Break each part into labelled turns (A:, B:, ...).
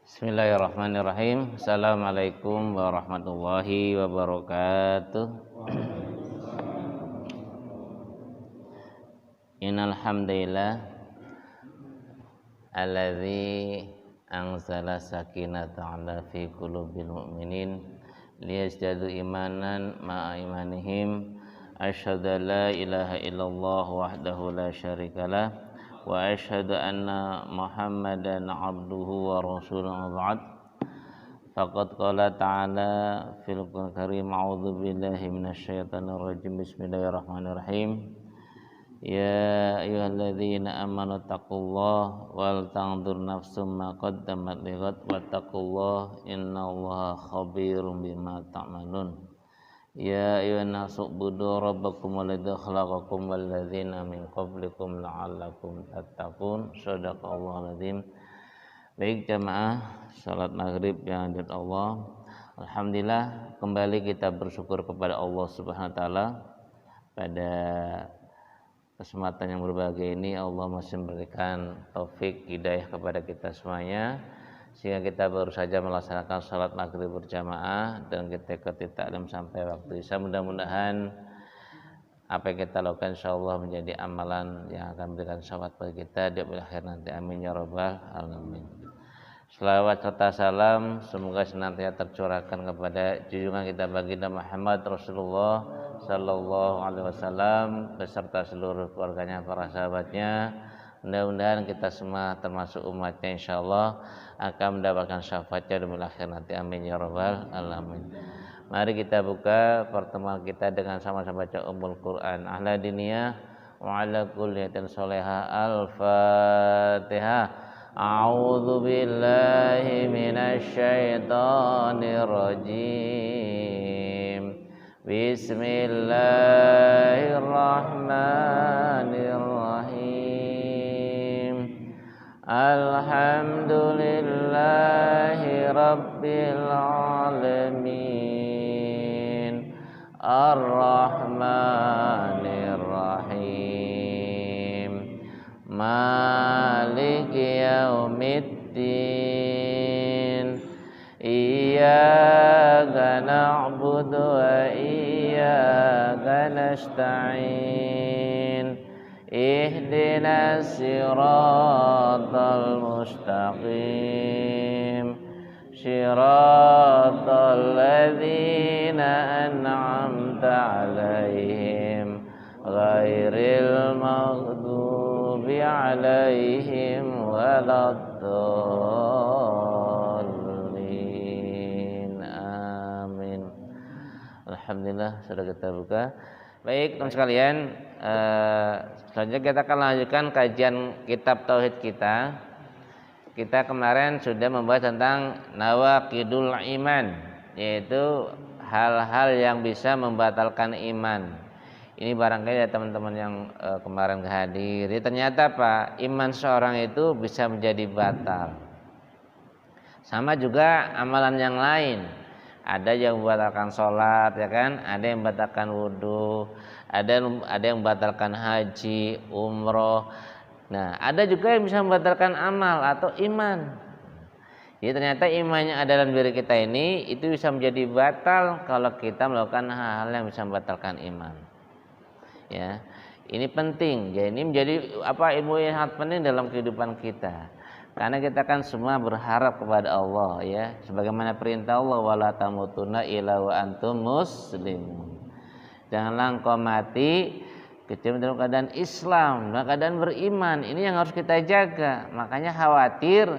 A: Bismillahirrahmanirrahim. Assalamualaikum warahmatullahi wabarakatuh. Innal hamdalillah alladzi anzala sakinata ala fi qulubil mu'minin liyazdadu imanan ma'a imanihim. Asyhadu an la ilaha illallah wahdahu la syarikalah wa asyhadu anna Muhammadan abduhu wa rasuluhu ba'd. Faqad qala ta'ala fil Qur'anil Karim a'udzu billahi minasyaitonir rajim. Bismillahirrahmanirrahim. Ya ayyuhalladzina amanu taqullaha wal tanzur nafsum ma qaddamat lighad wattaqullaha innallaha khabirum bima ta'malun. Ya ayyuhan nasu ubudu rabbakum alladzi khalaqakum walladzina min qablikum la'allakum tattaqun. Shadaqallahul azim. Baik jamaah salat maghrib yang dirahmati Allah. Alhamdulillah kembali kita bersyukur kepada Allah Subhanahu wa taala. Pada kesempatan yang berbahagia ini Allah masih memberikan taufik hidayah kepada kita semuanya, sehingga kita baru saja melaksanakan salat maghrib berjamaah dan kita ikuti taklim sampai waktu isya. Mudah-mudahan apa yang kita lakukan insyaallah menjadi amalan yang akan memberikan syafaat bagi kita di akhir nanti. Amin ya rabbal alamin. Selawat serta salam semoga senantiasa tercurahkan kepada junjungan kita baginda Muhammad Rasulullah sallallahu alaihi wasallam beserta seluruh keluarganya, para sahabatnya. Mudah-mudahan kita semua termasuk umatnya insyaallah akan mendapatkan syafaatnya di akhir nanti. Amin ya rabbal alamin. Mari kita buka pertemuan kita dengan sama-sama baca Ummul Quran Ahla Diniyah wa ala kulliyatin sholihah. Al-Fatihah. A'udzu billahi minasy syaithanir rajim. Bismillahirrahmanirrahim. Alhamdulillahi rabbil alamin. Ar-Rahmanir Rahim. Maliki yaumiddin. Iyyaka na'budu wa iyyaka nasta'in. Ihdinas siratal mustaqim. Siratal ladzina an'amta 'alaihim ghairil maghdubi 'alaihim waladdallin. Amin. Alhamdulillah sudah kita buka. Baik teman sekalian, selanjutnya kita akan lanjutkan kajian kitab tauhid kita. Kita kemarin sudah membahas tentang nawaqidul iman, yaitu hal-hal yang bisa membatalkan iman. Ini barangkali ya teman-teman yang kemarin hadir. Ternyata Pak, iman seorang itu bisa menjadi batal. Sama juga amalan yang lain. Ada yang membatalkan sholat, ya kan? Ada yang membatalkan wudhu, ada yang membatalkan haji, umroh. Nah, ada juga yang bisa membatalkan amal atau iman. Jadi ternyata iman yang ada dalam diri kita ini itu bisa menjadi batal kalau kita melakukan hal-hal yang bisa membatalkan iman. Ya, ini penting. Ya, ini menjadi ilmu yang sangat penting dalam kehidupan kita. Karena kita kan semua berharap kepada Allah, ya. Sebagaimana perintah Allah, wala tamutunna illa wa antum muslimun. Janganlah engkau mati kecuali dalam keadaan Islam, dalam keadaan beriman. Ini yang harus kita jaga. Makanya khawatir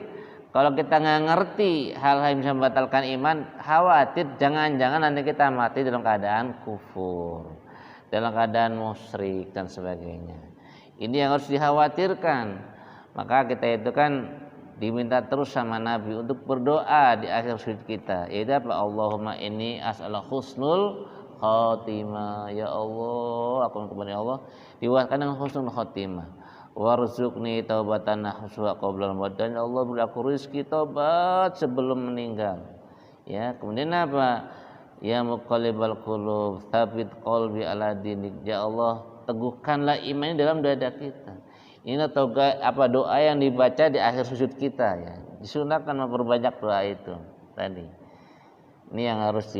A: kalau kita nggak ngerti hal-hal yang bisa membatalkan iman, khawatir jangan-jangan nanti kita mati dalam keadaan kufur, dalam keadaan musyrik dan sebagainya. Ini yang harus dikhawatirkan. Maka kita itu kan diminta terus sama Nabi untuk berdoa di akhir sujud kita. Yaitu apa? Allahumma inni as'aluka husnul khatimah. Ya Allah, aku kepada Allah diwakilkan dengan husnul khatimah. Warzuqni taubatan nasuha qabla al-maut. Dan Allah beri aku rezeki taubat sebelum meninggal. Ya, kemudian apa? Ya muqallibal qulub, tsabit qalbi ala dinik. Ya Allah, teguhkanlah iman dalam dada kita. Ini atau doa yang dibaca di akhir sujud kita ya. Disunahkan memperbanyak doa itu tadi. Ini yang harus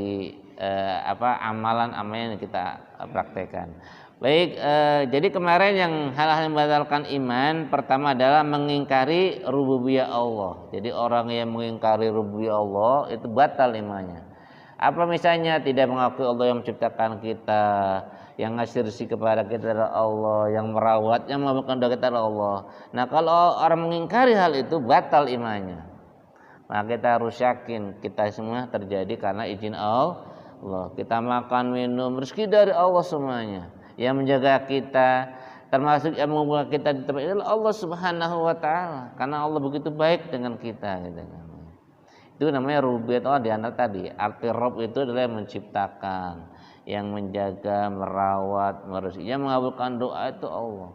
A: amalan-amalan yang kita praktekkan. Baik, jadi kemarin yang hal-hal yang membatalkan iman pertama adalah mengingkari rububiyah Allah. Jadi orang yang mengingkari rububiyah Allah itu batal imannya. Apa misalnya tidak mengakui Allah yang menciptakan kita, yang ngasih rezeki kepada kita adalah Allah, yang merawat, yang mengabulkan doa kita adalah Allah. Nah, kalau orang mengingkari hal itu batal imannya. Nah, kita harus yakin kita semua terjadi karena izin Allah. Kita makan, minum, rezeki dari Allah semuanya. Yang menjaga kita, termasuk yang mengumpulkan kita di tempat itu adalah Allah Subhanahu wa taala. Karena Allah begitu baik dengan kita gitu kan. Itu namanya rububiyat Allah di antara tadi. Arti Rabb itu adalah yang menciptakan, yang menjaga, merawat, merzeki, yang mengabulkan doa itu Allah.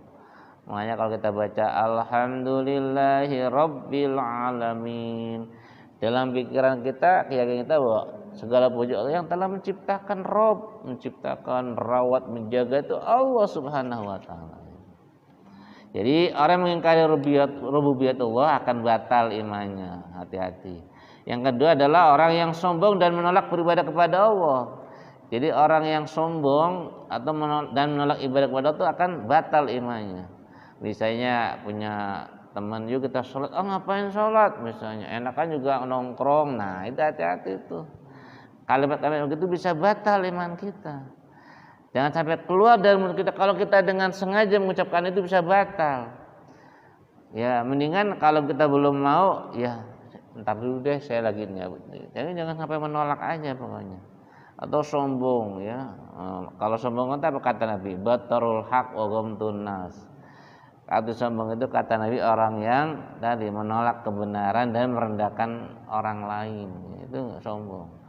A: Makanya kalau kita baca alhamdulillahi rabbil alamin, dalam pikiran kita, keyakinan kita bahwa segala puji Allah yang telah menciptakan Rabb, menciptakan, merawat, menjaga itu Allah Subhanahu wa taala. Jadi orang mengingkari rububiyat Allah akan batal imannya, hati-hati. Yang kedua adalah orang yang sombong dan menolak beribadah kepada Allah. Jadi orang yang sombong atau menolak ibadah kepada Allah itu akan batal imannya. Misalnya punya teman juga kita sholat, ngapain sholat misalnya, enakan juga nongkrong. Nah itu hati-hati itu. Kalimat-kalimat begitu bisa batal iman kita. Jangan sampai keluar dari mulut kita. Kalau kita dengan sengaja mengucapkan itu bisa batal. Ya mendingan kalau kita belum mau, ya ntar dulu deh saya lagi nyabut. Jadi jangan sampai menolak aja pokoknya. Atau sombong ya. Kalau sombong itu apa kata Nabi? Batarul haq wa ghamtun nas. Kata sombong itu kata Nabi orang yang tadi menolak kebenaran dan merendahkan orang lain. Itu sombong.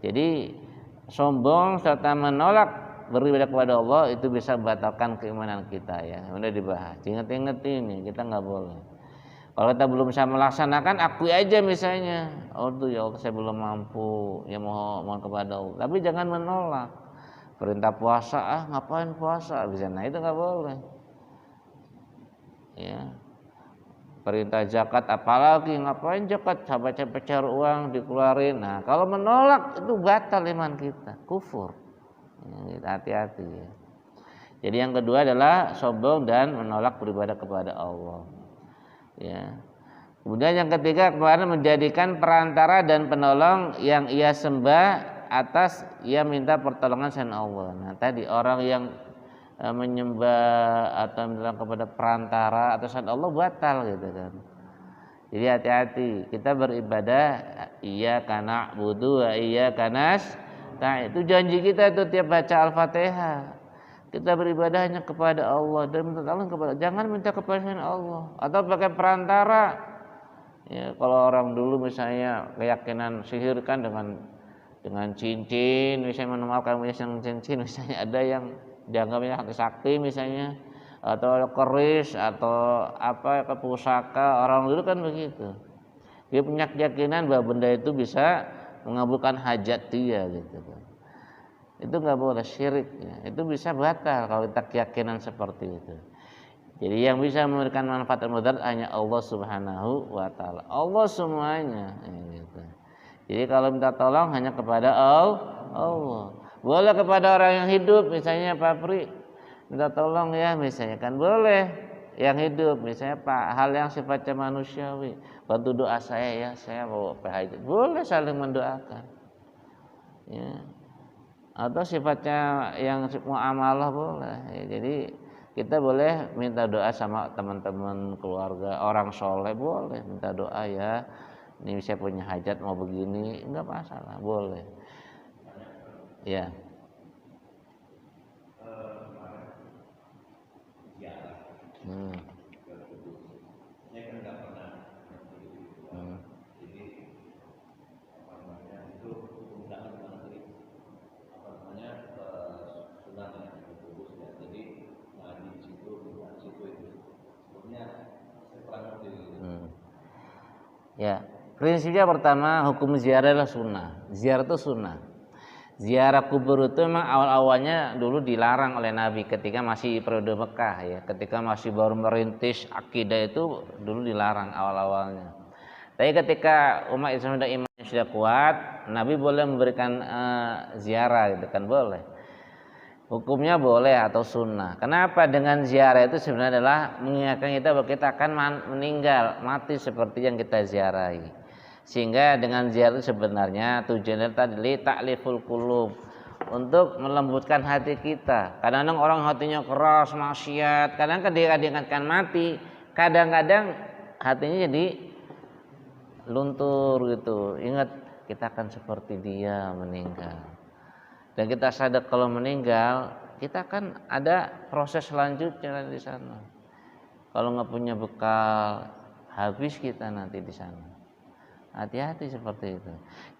A: Jadi sombong serta menolak beribadah kepada Allah itu bisa membatalkan keimanan kita ya. Udah dibahas. Ingat-ingat ini kita nggak boleh. Kalau kita belum bisa melaksanakan, akui aja misalnya, oh tuh ya Allah saya belum mampu, ya mohon kepada Allah. Tapi jangan menolak. Perintah puasa, ngapain puasa? Bisa, nah itu nggak boleh. Ya. Perintah zakat, apalagi ngapain zakat? Capek-capek cari uang dikeluarin. Nah kalau menolak itu batal iman kita, kufur. Ya, hati-hati. Ya. Jadi yang kedua adalah sombong dan menolak beribadah kepada Allah. Ya. Kemudian yang ketiga kemarin menjadikan perantara dan penolong yang ia sembah atas ia minta pertolongan selain Allah. Nah tadi orang yang menyembah atau minta kepada perantara atau selain Allah batal gitu kan. Jadi hati-hati kita beribadah iyyaka na'budu wa iyyaka nasta'in. Itu janji kita itu tiap baca Al-Fatihah. Kita beribadah hanya kepada Allah dan minta tolong kepada, jangan minta kepada selain Allah atau pakai perantara. Ya, kalau orang dulu misalnya keyakinan sihir kan dengan cincin, misalnya menemukan cincin, misalnya ada yang dianggapnya sakti misalnya, atau keris atau apa ke pusaka, orang dulu kan begitu. Dia punya keyakinan bahwa benda itu bisa mengabulkan hajat dia gitu kan. Itu nggak boleh syirik ya. Itu bisa batal kalau kita keyakinan seperti itu. Jadi yang bisa memberikan manfaat dan mudarat hanya Allah Subhanahu wa taala. Allah semuanya gitu. Jadi kalau minta tolong hanya kepada Allah. Boleh kepada orang yang hidup misalnya Pak Pri minta tolong ya misalnya kan boleh yang hidup misalnya Pak hal yang sifatnya manusiawi. Bantu doa saya ya, saya mau PHJ. Boleh saling mendoakan. Ya. Atau sifatnya yang muamalah boleh ya, jadi kita boleh minta doa sama teman-teman keluarga orang soleh, boleh minta doa ya ini saya punya hajat mau begini, enggak masalah, boleh ya. Ya, prinsipnya pertama hukum ziarah adalah sunnah. Ziarah itu sunnah. Ziarah kubur itu memang awal-awalnya dulu dilarang oleh Nabi ketika masih periode Mekah ya, ketika masih baru merintis akidah itu dulu dilarang awal-awalnya. Tapi ketika umat Islam sudah imannya sudah kuat, Nabi boleh memberikan ziarah gitu kan, boleh. Hukumnya boleh atau sunnah. Kenapa? Dengan ziarah itu sebenarnya adalah mengingatkan kita bahwa kita akan meninggal, mati seperti yang kita ziarahi. Sehingga dengan ziarah itu sebenarnya tujuannya tadi ta'liful qulub, untuk melembutkan hati kita. Kadang-kadang orang hatinya keras, maksiat, kadang-kadang diingatkan mati, kadang-kadang hatinya jadi luntur gitu. Ingat kita akan seperti dia meninggal. Dan kita sadar kalau meninggal kita kan ada proses selanjutnya di sana. Kalau nggak punya bekal, habis kita nanti di sana. Hati-hati seperti itu.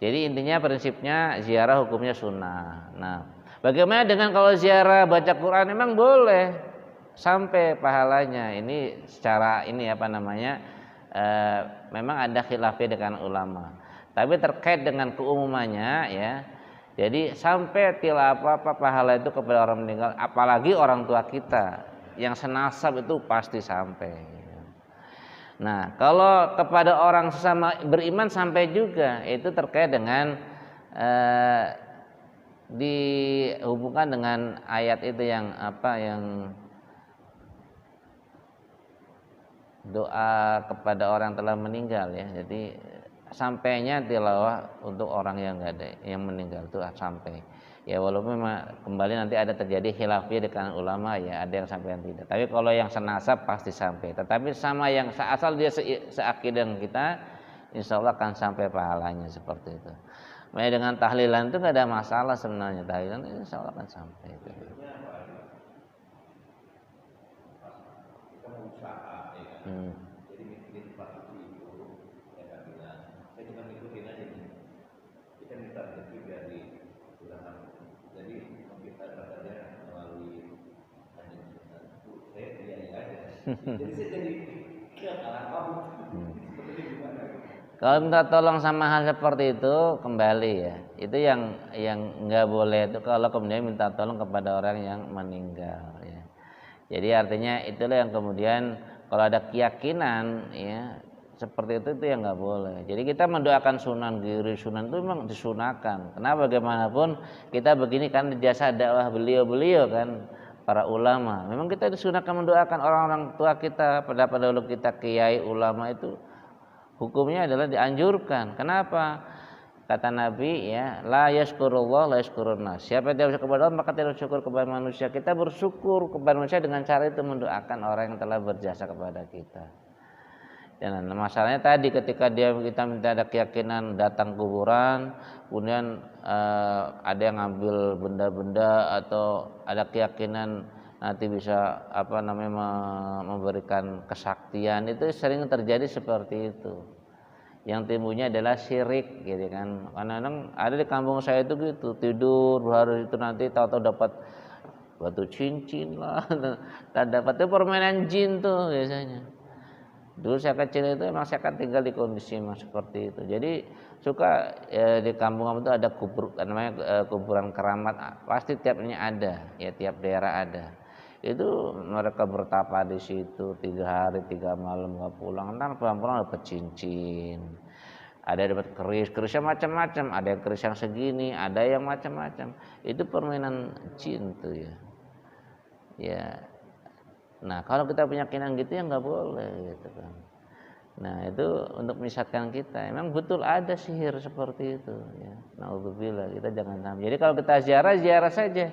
A: Jadi intinya prinsipnya ziarah hukumnya sunnah. Nah, bagaimana dengan kalau ziarah baca Quran? Memang boleh sampai pahalanya. Ini secara ini apa namanya? Memang ada khilafnya dengan ulama. Tapi terkait dengan keumumannya ya. Jadi sampai apa pahala itu kepada orang meninggal, apalagi orang tua kita yang senasab itu pasti sampai. Nah, kalau kepada orang sesama beriman sampai juga, itu terkait dengan dihubungkan dengan ayat itu yang apa, yang doa kepada orang telah meninggal ya. Jadi sampainya tilawah untuk orang yang enggak ada, yang meninggal itu sampai. Ya walaupun memang kembali nanti ada terjadi khilafiyah dengan ulama ya, ada yang sampai yang tidak. Tapi kalau yang senasab pasti sampai. Tetapi sama yang asal dia seakidah dengan kita, insya Allah akan sampai pahalanya seperti itu. Makanya dengan tahlilan itu nggak ada masalah sebenarnya, tahlilan insya Allah akan sampai. Itu. Kalau minta tolong sama hal seperti itu kembali ya, itu yang nggak boleh itu kalau kemudian minta tolong kepada orang yang meninggal ya. Jadi artinya itulah yang kemudian kalau ada keyakinan ya seperti itu yang nggak boleh. Jadi kita mendoakan Sunan Giri, Sunan itu memang disunahkan. Karena bagaimanapun kita begini kan jasa dakwah beliau-beliau kan, para ulama. Memang kita disunahkan mendoakan orang-orang tua kita, pada dahulu kita kiai ulama itu hukumnya adalah dianjurkan. Kenapa? Kata Nabi ya, la yashkurullah la yashkurun nas. Siapa yang tidak bersyukur kepada Allah maka tidak bersyukur kepada manusia. Kita bersyukur kepada manusia dengan cara itu mendoakan orang yang telah berjasa kepada kita. Dan masalahnya tadi ketika kita minta ada keyakinan datang kuburan, kemudian ada yang ngambil benda-benda atau ada keyakinan nanti bisa apa namanya memberikan kesaktian, itu sering terjadi seperti itu. Yang timbulnya adalah syirik gitu kan. Kadang-kadang ada di kampung saya itu gitu, tidur hari itu nanti tahu-tahu dapat batu cincin lah, dan dapat itu permainan jin tuh biasanya. Dulu saya kecil itu emang saya kan tinggal di kondisi memang seperti itu. Jadi suka di kampung itu ada namanya kuburan keramat, pasti tiapnya ada, ya tiap daerah ada. Itu mereka bertapa di situ 3 hari 3 malam nggak pulang, ntar pulang-pulang dapat cincin, ada dapat kerisnya macam-macam, ada yang keris yang segini, ada yang macam-macam. Itu permainan jin tuh ya. Ya. Nah kalau kita punya keyakinan gitu ya nggak boleh gitu kan. Nah itu untuk menyesatkan kita. Emang betul ada sihir seperti itu ya. Naudzubillah, kita jangan sampai. Jadi kalau kita ziarah saja.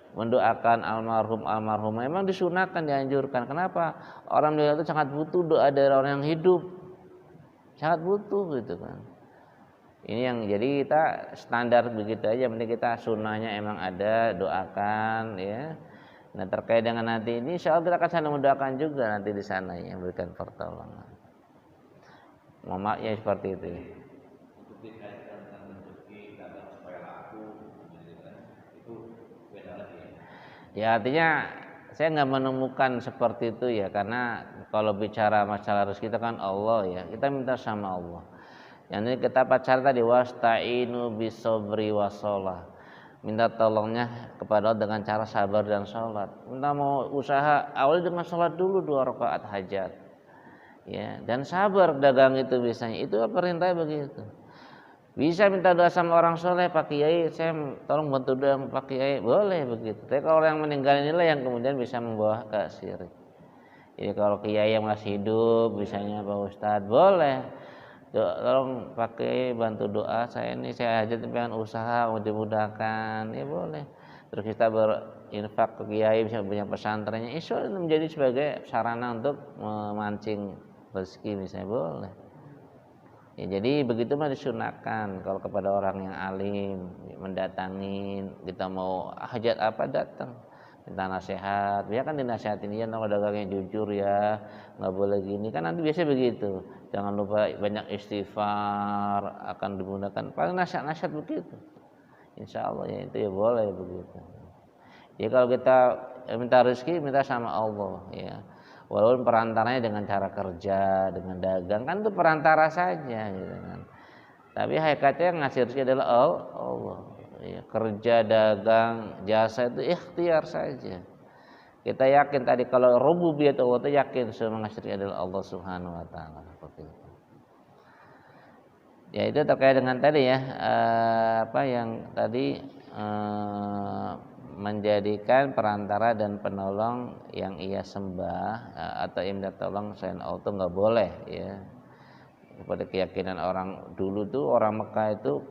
A: Mendoakan almarhum memang disunahkan, dianjurkan. Kenapa? Orang meninggal itu sangat butuh doa dari orang yang hidup, sangat butuh gitu kan. Ini yang jadi kita standar begitu aja, penting kita sunnahnya emang ada, doakan ya. Nah terkait dengan nanti ini, insya Allah kita akan saling mendoakan juga nanti di sana ya, berikan pertolongan. Mamaknya seperti itu. Ya artinya saya nggak menemukan seperti itu ya, karena kalau bicara masalah rezeki kita kan Allah ya, kita minta sama Allah. Yang ini kita pacar tadi wasta'inu bisobri wasolah. minta tolongnya kepada Allah dengan cara sabar dan sholat. Minta mau usaha awalnya dengan sholat dulu 2 rakaat hajat, ya, dan sabar dagang itu biasanya. Itu perintah begitu. Bisa minta doa sama orang soleh, Pak Kiai, saya tolong bantu doa Pak Kiai, boleh begitu. Tapi kalau orang yang meninggal inilah yang kemudian bisa membawa ke syirik. Jadi kalau Kiai yang masih hidup, misalnya Pak Ustadz, boleh. Tolong Pak Kiai bantu doa saya ini, saya hajat pengen usaha mau dimudahkan, ya boleh. Terus kita berinfak ke Kiai, bisa punya pesantrennya, itu menjadi sebagai sarana untuk memancing rezeki misalnya, boleh. Ya, jadi begitu mah disunahkan kalau kepada orang yang alim, mendatangin, kita mau hajat apa datang, minta nasihat, ya kan dinasihatin, ya kalau dagangnya jujur ya, nggak boleh gini, kan nanti biasa begitu, jangan lupa banyak istighfar, akan dimudahkan, paling nasihat-nasihat begitu, insya Allah ya itu ya boleh begitu. Ya kalau kita minta rezeki minta sama Allah ya. Walaupun perantaranya dengan cara kerja, dengan dagang, kan itu perantara saja gitu kan. Tapi hakikatnya yang ngasih rezeki adalah Allah. Ya, kerja, dagang, jasa itu ikhtiar saja. Kita yakin tadi kalau rububiyat Allah itu yakin semua ngasih rezeki adalah Allah Subhanahu wa taala, seperti itu. Ya itu terkait dengan tadi ya, apa yang tadi menjadikan perantara dan penolong yang ia sembah atau minta tolong selain Allah itu nggak boleh ya. Kepada keyakinan orang dulu tuh, orang Mekah itu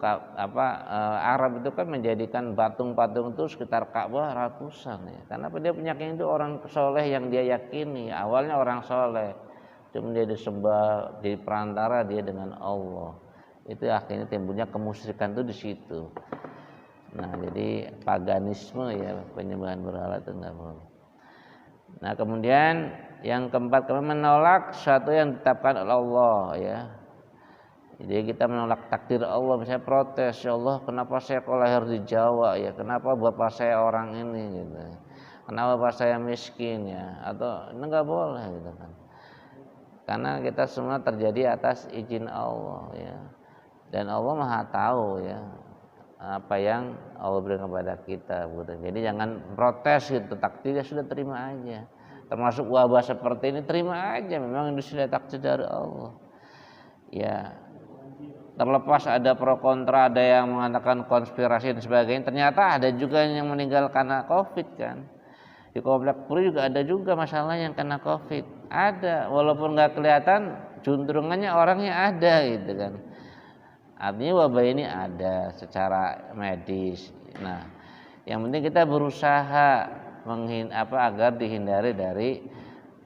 A: Arab itu kan menjadikan patung-patung itu sekitar Ka'bah ratusan ya. Karena dia punya itu orang soleh yang dia yakini, awalnya orang soleh, cuma dia disembah di perantara dia dengan Allah. Itu akhirnya timbulnya kemusyrikan itu di situ. Nah, jadi paganisme ya, penyembahan berhala itu enggak boleh. Nah, kemudian yang keempat, kami menolak sesuatu yang ditetapkan oleh Allah ya. Jadi kita menolak takdir Allah, misalnya protes, ya Allah kenapa saya kok lahir di Jawa ya, kenapa bapak saya orang ini gitu, kenapa bapak saya miskin ya, atau ini enggak boleh gitu kan. Karena kita semua terjadi atas izin Allah ya. Dan Allah Maha tahu ya apa yang Allah berikan kepada kita. Jadi jangan protes gitu, takdirnya sudah terima aja. Termasuk wabah seperti ini terima aja, memang itu sudah takdir dari Allah. Ya, terlepas ada pro kontra, ada yang mengatakan konspirasi dan sebagainya, ternyata ada juga yang meninggal karena COVID kan. Di Komplek Puri juga ada juga masalah yang kena COVID. Ada, walaupun nggak kelihatan, juntrungannya orangnya ada gitu kan. Artinya wabah ini ada secara medis. Nah, yang penting kita berusaha agar dihindari dari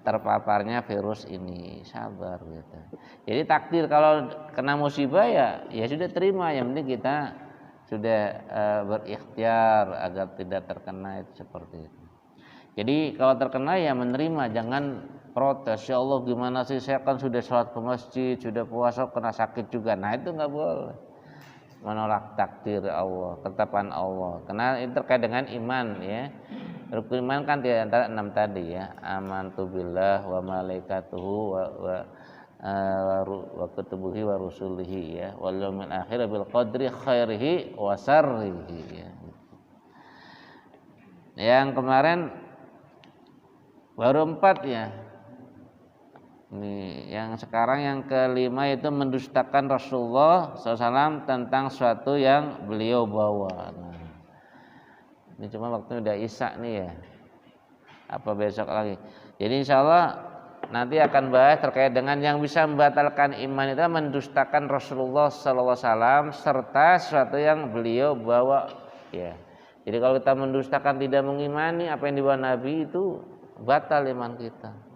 A: terpaparnya virus ini. Sabar gitu. Jadi takdir kalau kena musibah ya sudah terima. Yang penting kita sudah berikhtiar agar tidak terkena itu, seperti itu. Jadi kalau terkena ya menerima, jangan protes, ya Allah gimana sih, saya kan sudah sholat ke masjid, sudah puasa kena sakit juga. Nah itu nggak boleh, menolak takdir Allah, ketetapan Allah, karena itu terkait dengan iman ya. Rukun iman kan di antara 6 tadi ya, amantu billah wa malaikatuhu wa kutubihi wa rusulihi ya, wal yaumil akhir bil qadri khairihi wa sarrihi ya. Yang kemarin baru 4 ya. Nih, yang sekarang yang kelima itu mendustakan Rasulullah SAW tentang sesuatu yang beliau bawa. Nah, ini cuma waktu udah Isya nih ya. Apa besok lagi? Jadi insya Allah nanti akan bahas terkait dengan yang bisa membatalkan iman itu mendustakan Rasulullah SAW serta sesuatu yang beliau bawa. Ya. Jadi kalau kita mendustakan, tidak mengimani apa yang dibawa Nabi, itu batal iman kita.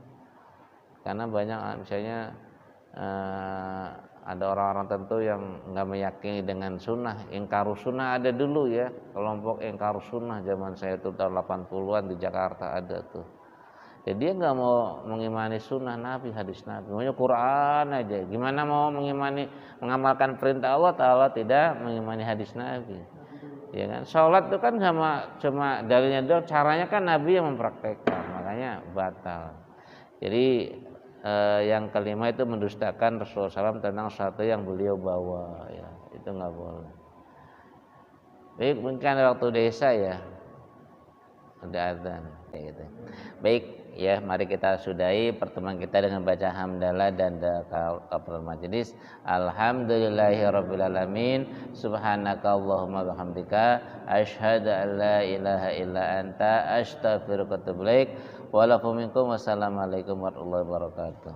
A: Karena banyak misalnya ada orang-orang tentu yang nggak meyakini dengan sunnah. Ingkarus sunnah ada dulu ya, kelompok ingkarus sunnah zaman saya itu tahun 80-an di Jakarta ada tuh. Jadi dia nggak mau mengimani sunnah Nabi, hadis Nabi, maunya Quran aja. Gimana mau mengamalkan perintah Allah kalau tidak mengimani hadis Nabi? Ya kan, sholat itu kan cuma dalilnya doang, caranya kan Nabi yang mempraktekkan, makanya batal. Jadi yang kelima itu mendustakan Rasulullah SAW tentang sesuatu yang beliau bawa ya, itu nggak boleh. Baik, mungkin waktu desa ya. Ada azan kayak gitu. Baik, ya mari kita sudahi pertemuan kita dengan baca hamdalah dan kafaratul majelis. Alhamdulillahirabbil alamin. Subhanakallahumma bihamdika asyhadu an la ilaha illa anta astaghfiruka wa atubu ilaik. Wa lakum minkum wassalamualaikum warahmatullahi wabarakatuh.